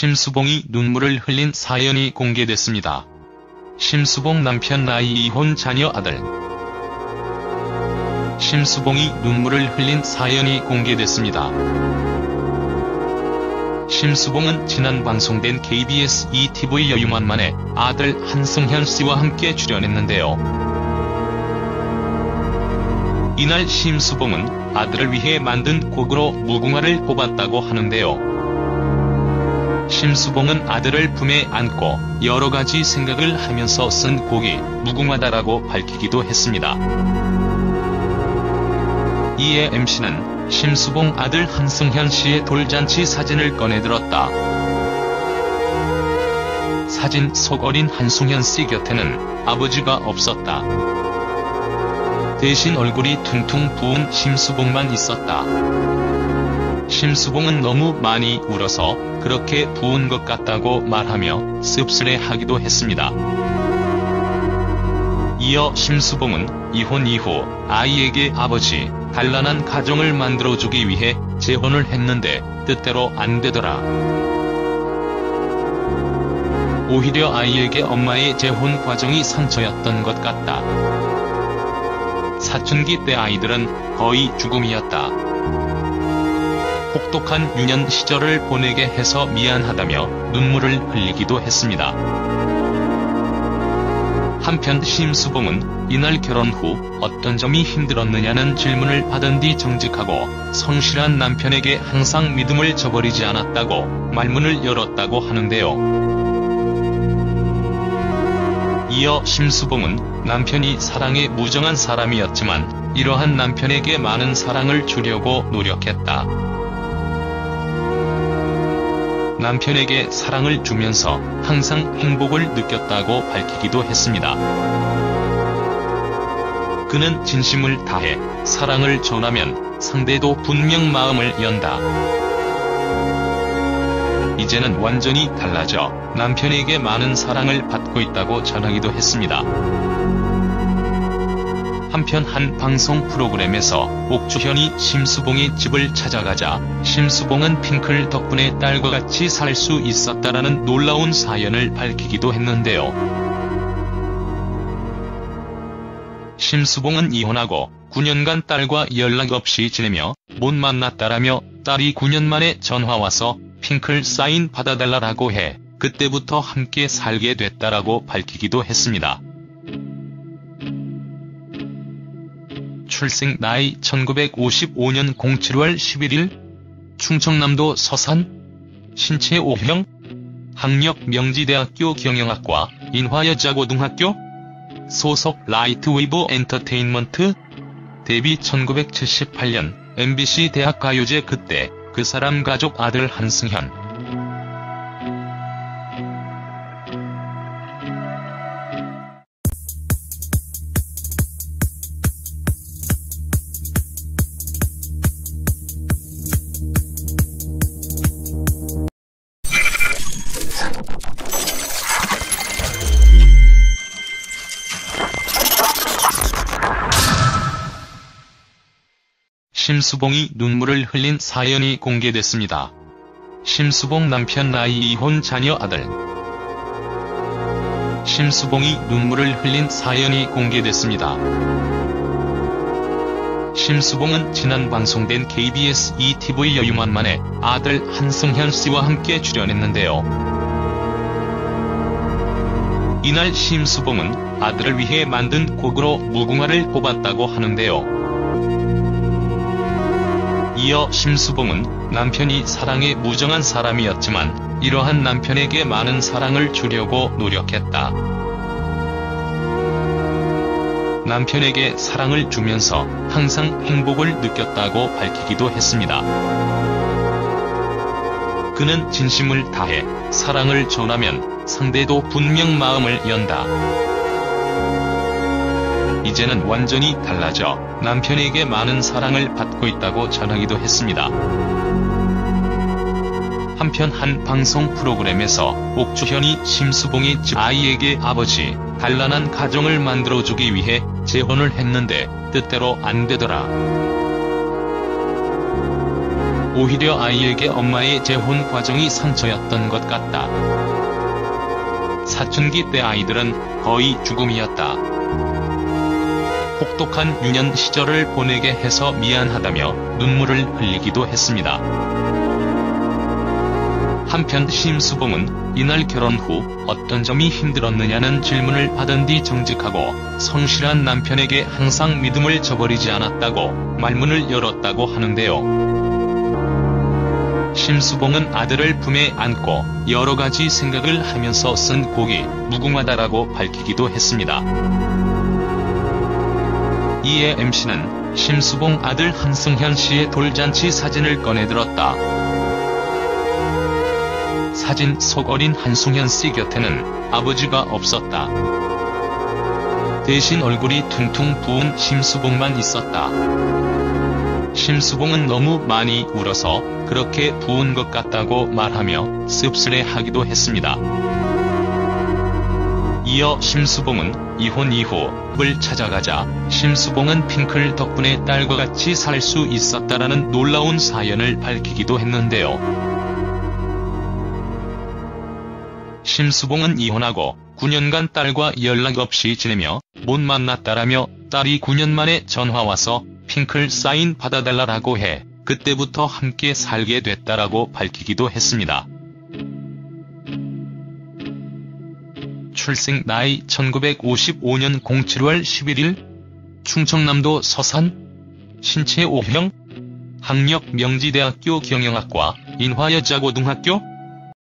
심수봉이 눈물을 흘린 사연이 공개됐습니다. 심수봉 남편 나이 이혼 자녀 아들. 심수봉이 눈물을 흘린 사연이 공개됐습니다. 심수봉은 지난 방송된 KBS ETV 여유만만에 아들 한승현 씨와 함께 출연했는데요. 이날 심수봉은 아들을 위해 만든 곡으로 무궁화를 뽑았다고 하는데요. 심수봉은 아들을 품에 안고 여러 가지 생각을 하면서 쓴 곡이 무궁화다라고 밝히기도 했습니다. 이에 MC는 심수봉 아들 한승현 씨의 돌잔치 사진을 꺼내들었다. 사진 속 어린 한승현 씨 곁에는 아버지가 없었다. 대신 얼굴이 퉁퉁 부은 심수봉만 있었다. 심수봉은 너무 많이 울어서 그렇게 부은 것 같다고 말하며 씁쓸해하기도 했습니다. 이어 심수봉은 이혼 이후 아이에게 아버지, 단란한 가정을 만들어주기 위해 재혼을 했는데 뜻대로 안 되더라. 오히려 아이에게 엄마의 재혼 과정이 상처였던 것 같다. 사춘기 때 아이들은 거의 죽음이었다. 혹독한 유년 시절을 보내게 해서 미안하다며 눈물을 흘리기도 했습니다. 한편 심수봉은 이날 결혼 후 어떤 점이 힘들었느냐는 질문을 받은 뒤 정직하고 성실한 남편에게 항상 믿음을 저버리지 않았다고 말문을 열었다고 하는데요. 이어 심수봉은 남편이 사랑에 무정한 사람이었지만 이러한 남편에게 많은 사랑을 주려고 노력했다. 남편에게 사랑을 주면서 항상 행복을 느꼈다고 밝히기도 했습니다. 그는 진심을 다해 사랑을 전하면 상대도 분명 마음을 연다. 이제는 완전히 달라져 남편에게 많은 사랑을 받고 있다고 전하기도 했습니다. 한편 한 방송 프로그램에서 옥주현이 심수봉의 집을 찾아가자 심수봉은 핑클 덕분에 딸과 같이 살 수 있었다라는 놀라운 사연을 밝히기도 했는데요. 심수봉은 이혼하고 9년간 딸과 연락 없이 지내며 못 만났다라며 딸이 9년 만에 전화와서 핑클 사인 받아달라고 해 그때부터 함께 살게 됐다라고 밝히기도 했습니다. 출생 나이 1955년 07월 11일 충청남도 서산 신체 O형 학력 명지대학교 경영학과 인화여자고등학교 소속 라이트웨이브 엔터테인먼트 데뷔 1978년 MBC 대학가요제 그때 그 사람 가족 아들 한승현. 심수봉이 눈물을 흘린 사연이 공개됐습니다. 심수봉 남편 나이 이혼 자녀 아들. 심수봉이 눈물을 흘린 사연이 공개됐습니다. 심수봉은 지난 방송된 KBS ETV 여유만만에 아들 한승현 씨와 함께 출연했는데요. 이날 심수봉은 아들을 위해 만든 곡으로 무궁화를 뽑았다고 하는데요. 이어 심수봉은 남편이 사랑에 무정한 사람이었지만 이러한 남편에게 많은 사랑을 주려고 노력했다. 남편에게 사랑을 주면서 항상 행복을 느꼈다고 밝히기도 했습니다. 그는 진심을 다해 사랑을 전하면 상대도 분명 마음을 연다. 이제는 완전히 달라져 남편에게 많은 사랑을 받고 있다고 전하기도 했습니다. 한편 한 방송 프로그램에서 옥주현이 심수봉의 집 아이에게 아버지, 단란한 가정을 만들어주기 위해 재혼을 했는데 뜻대로 안 되더라. 오히려 아이에게 엄마의 재혼 과정이 상처였던 것 같다. 사춘기 때 아이들은 거의 죽음이었다. 혹독한 유년 시절을 보내게 해서 미안하다며 눈물을 흘리기도 했습니다. 한편 심수봉은 이날 결혼 후 어떤 점이 힘들었느냐는 질문을 받은 뒤 정직하고 성실한 남편에게 항상 믿음을 저버리지 않았다고 말문을 열었다고 하는데요. 심수봉은 아들을 품에 안고 여러 가지 생각을 하면서 쓴 곡이 무궁하다라고 밝히기도 했습니다. 이에 MC는 심수봉 아들 한승현 씨의 돌잔치 사진을 꺼내들었다. 사진 속 어린 한승현 씨 곁에는 아버지가 없었다. 대신 얼굴이 퉁퉁 부은 심수봉만 있었다. 심수봉은 너무 많이 울어서 그렇게 부은 것 같다고 말하며 씁쓸해하기도 했습니다. 이어 심수봉은 이혼 이후 을 찾아가자 심수봉은 핑클 덕분에 딸과 같이 살 수 있었다라는 놀라운 사연을 밝히기도 했는데요. 심수봉은 이혼하고 9년간 딸과 연락 없이 지내며 못 만났다라며 딸이 9년 만에 전화와서 핑클 사인 받아달라고 해 그때부터 함께 살게 됐다라고 밝히기도 했습니다. 출생 나이 1955년 07월 11일 충청남도 서산 신체 O형 학력 명지대학교 경영학과 인화여자고등학교